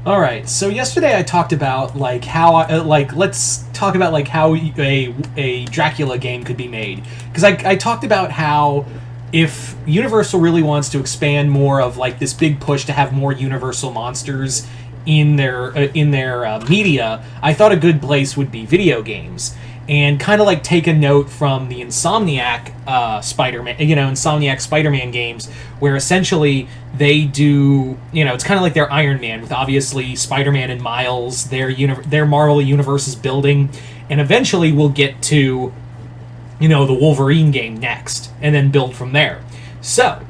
All right. So yesterday I talked about like how let's talk about like how a Dracula game could be made, because I talked about how if Universal really wants to expand more of like this big push to have more Universal monsters in their media, I thought a good place would be video games. And kind of like take a note from the Insomniac Spider-Man games, where essentially they do, it's kind of like their Iron Man, with obviously Spider-Man and Miles, their Marvel universe is building, and eventually we'll get to, the Wolverine game next, and then build from there. So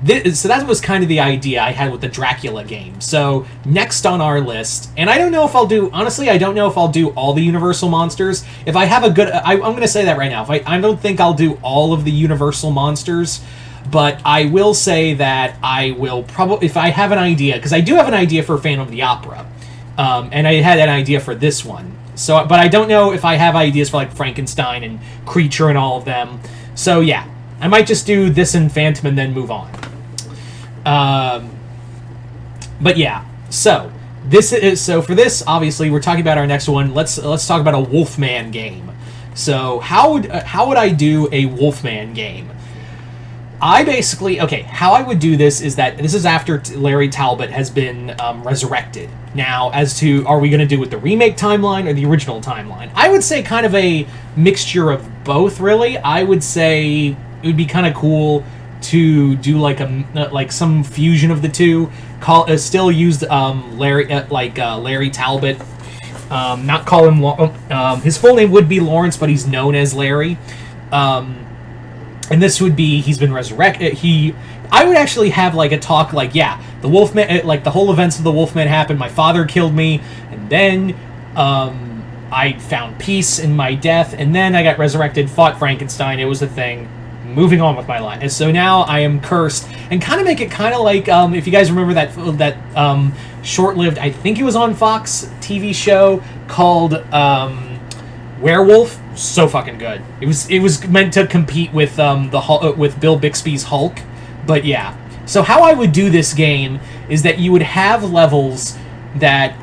that was kind of the idea I had with the Dracula game. So next on our list, and I don't know if I'll do, honestly, I don't know if I'll do all the Universal monsters. If I have a good, I'm going to say that right now. I don't think I'll do all of the Universal monsters, but I will say that I will probably, if I have an idea, because I do have an idea for Phantom of the Opera, and I had an idea for this one. So, but I don't know if I have ideas for like Frankenstein and Creature and all of them. So yeah, I might just do this and Phantom and then move on. But yeah, so for this, obviously we're talking about our next one. Let's talk about a Wolfman game. So how would I do a Wolfman game? How I would do this is that this is after Larry Talbot has been resurrected. Now, as to are we going to do with the remake timeline or the original timeline? I would say kind of a mixture of both. Really, I would say it would be kind of cool to do like some fusion of the two. Still use Larry Talbot. Not call him. His full name would be Lawrence, but he's known as Larry. And this would be he's been resurrected. I would actually have like a talk like, yeah, the Wolfman, like the whole events of the Wolfman happened. My father killed me, and then I found peace in my death, and then I got resurrected, fought Frankenstein. It was a thing. Moving on with my life, and so now I am cursed, and kind of make it kind of like if you guys remember that short-lived, I think it was on Fox TV show called Werewolf. So fucking good. It was meant to compete with with Bill Bixby's Hulk, but yeah. So how I would do this game is that you would have levels that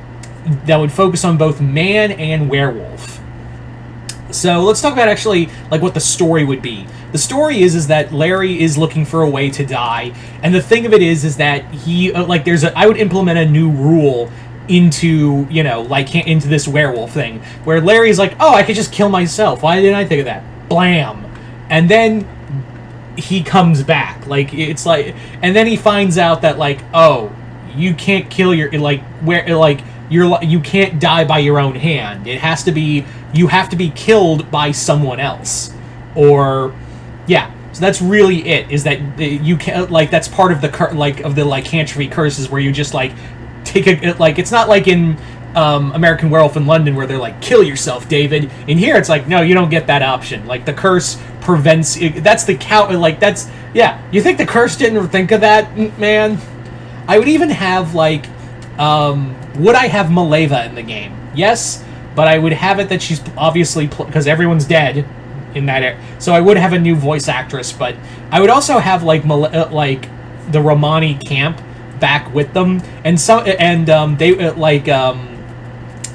would focus on both man and werewolf. So let's talk about actually like what the story would be. The story is that Larry is looking for a way to die, and the thing of it is that he I would implement a new rule into into this werewolf thing where Larry's like, oh, I could just kill myself. Why didn't I think of that? Blam, and then he comes back. And then he finds out that oh, you can't kill you can't die by your own hand. You have to be killed by someone else, or yeah. So that's really it. Is that you can that's part of the of the lycanthropy curses where you just take it's not like in American Werewolf in London where they're like, kill yourself, David. In here it's like, no, you don't get that option. The curse prevents. That's the cow. That's yeah. You think the curse didn't think of that, man? I would even have would I have Maleva in the game? Yes, but I would have it that she's obviously because everyone's dead in that era. So I would have a new voice actress, but I would also have the Romani camp back with them, and they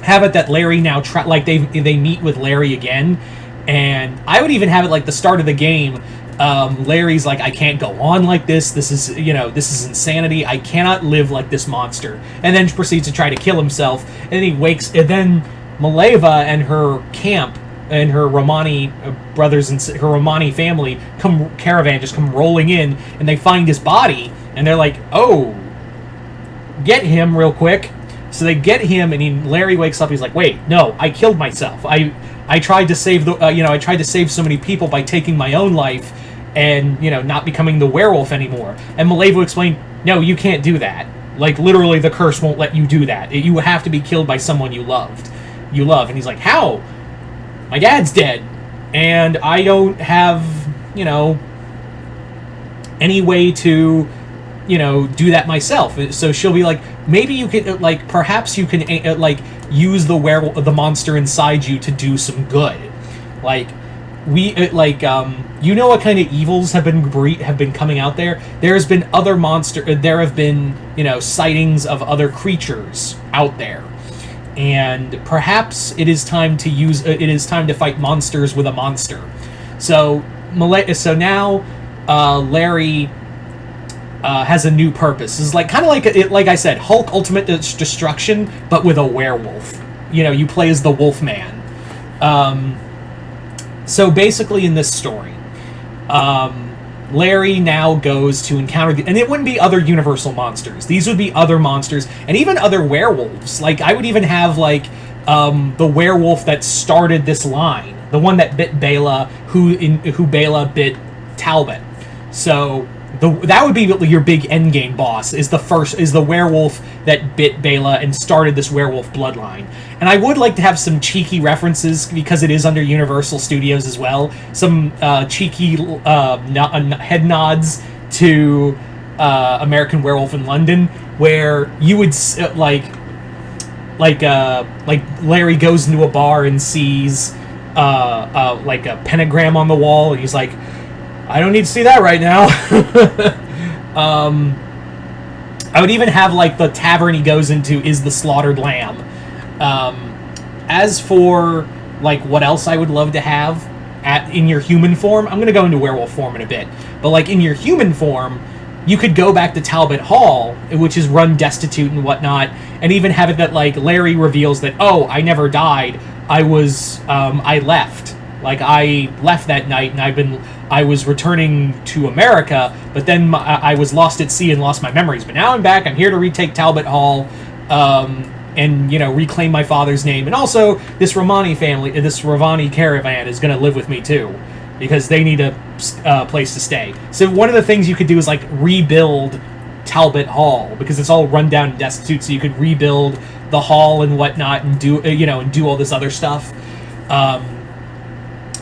have it that Larry now they meet with Larry again, and I would even have it the start of the game. Larry's like, I can't go on like this. This is insanity. I cannot live like this monster. And then proceeds to try to kill himself. And then he wakes. And then Maleva and her camp and her Romani brothers and her Romani family just come rolling in, and they find his body, and they're like, oh, get him real quick. So they get him, and Larry wakes up. He's like, wait, no, I killed myself. I tried to save I tried to save so many people by taking my own life, and not becoming the werewolf anymore. And Maleva explained, no, you can't do that. Literally, the curse won't let you do that. You have to be killed by someone you love. And he's like, how? My dad's dead, and I don't have any way to do that myself. So she'll be like, maybe you could perhaps you can use the monster inside you to do some good. you know what kind of evils have been coming out there. There have been sightings of other creatures out there, and perhaps it is time to fight monsters with a monster. So now Larry has a new purpose. It's like kind of like I said, Hulk Ultimate Destruction, but with a werewolf. You play as the Wolfman. So basically, in this story, Larry now goes to encounter and it wouldn't be other Universal monsters. These would be other monsters, and even other werewolves. Like I would even have the werewolf that started this line, the one that bit Bela, who Bela bit Talbot. So that would be your big endgame boss. Is the werewolf that bit Bela and started this werewolf bloodline. And I would like to have some cheeky references, because it is under Universal Studios as well. Some cheeky head nods to American Werewolf in London, where you would like Larry goes into a bar and sees like a pentagram on the wall, and he's like, I don't need to see that right now. I would even have the tavern he goes into is the Slaughtered Lamb. As for what else I would love to have in your human form, I'm gonna go into werewolf form in a bit. But in your human form, you could go back to Talbot Hall, which is run destitute and whatnot, and even have it that Larry reveals that, oh, I never died. I left. I left that night, and I was returning to America, but then I was lost at sea and lost my memories. But now I'm back. I'm here to retake Talbot Hall, and reclaim my father's name. And also, this Ravani caravan is going to live with me too, because they need a place to stay. So one of the things you could do is rebuild Talbot Hall, because it's all run down and destitute. So you could rebuild the hall and whatnot, and do all this other stuff.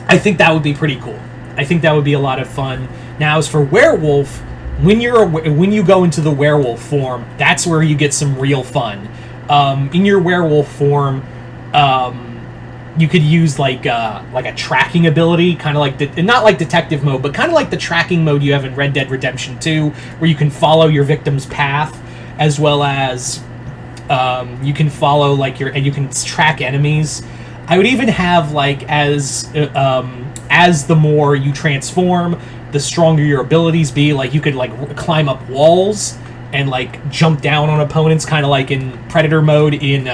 I think that would be pretty cool. I think that would be a lot of fun. Now, as for werewolf, when you go into the werewolf form, that's where you get some real fun. In your werewolf form, you could use a tracking ability, kind of not like detective mode, but kind of like the tracking mode you have in Red Dead Redemption 2, where you can follow your victim's path, as well as you can follow and you can track enemies. I would even have as the more you transform, the stronger your abilities be. You could climb up walls and jump down on opponents, kind of like in Predator mode in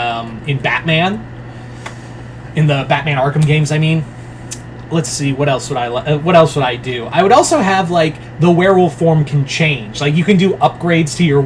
Batman, in the Batman Arkham games. I mean, let's see, what else would I do? I would also have the werewolf form can change. You can do upgrades to your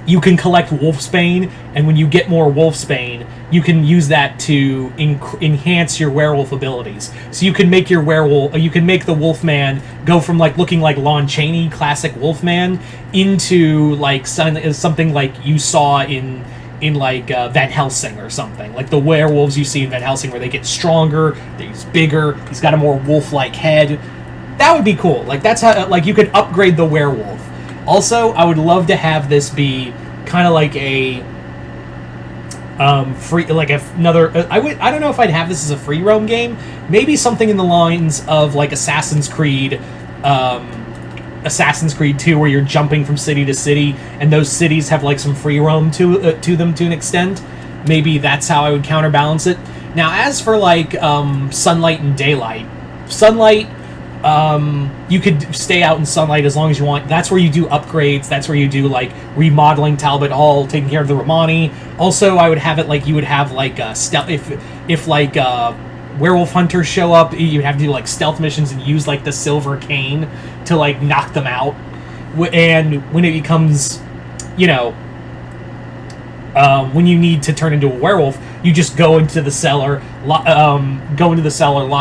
you can collect Wolfsbane, and when you get more Wolfsbane, you can use that to enhance your werewolf abilities. So you can make the Wolfman go from looking like Lon Chaney, classic Wolfman, into something like you saw in Van Helsing or something. The werewolves you see in Van Helsing, where they get stronger, he's bigger, he's got a more wolf-like head. That would be cool. That's how you could upgrade the werewolf. Also, I would love to have this be kind of like a free, another. I don't know if I'd have this as a free roam game. Maybe something in the lines of Assassin's Creed 2, where you're jumping from city to city, and those cities have some free roam to them to an extent. Maybe that's how I would counterbalance it. Now, as for sunlight and daylight, sunlight. You could stay out in sunlight as long as you want. That's where you do upgrades. That's where you do remodeling Talbot Hall, taking care of the Romani. Also, I would have it you would have stealth. If werewolf hunters show up, you'd have to do stealth missions and use the silver cane to knock them out. And when it becomes, when you need to turn into a werewolf, you just go into the cellar, lock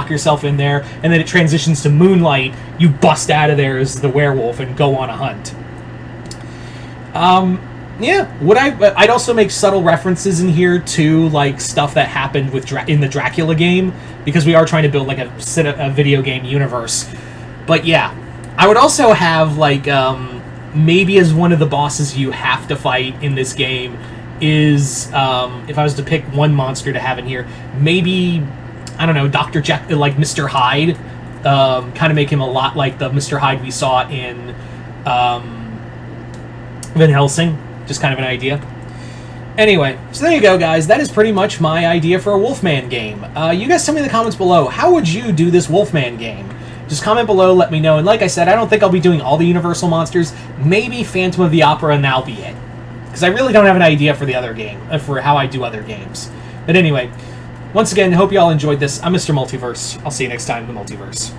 yourself in there, and then it transitions to moonlight. You bust out of there as the werewolf and go on a hunt. I'd also make subtle references in here to stuff that happened with in the Dracula game, because we are trying to build a video game universe. But yeah, I would also have maybe as one of the bosses you have to fight in this game is, if I was to pick one monster to have in here, maybe, I don't know, Dr. Jack, like Mr. Hyde. Kind of make him a lot like the Mr. Hyde we saw in Van Helsing. Just kind of an idea. Anyway, so there you go, guys. That is pretty much my idea for a Wolfman game. You guys tell me in the comments below, how would you do this Wolfman game? Just comment below, let me know. And like I said, I don't think I'll be doing all the Universal monsters. Maybe Phantom of the Opera, and that'll be it. Because I really don't have an idea for the other game, for how I do other games. But anyway, once again, hope you all enjoyed this. I'm Mr. Multiverse. I'll see you next time in the Multiverse.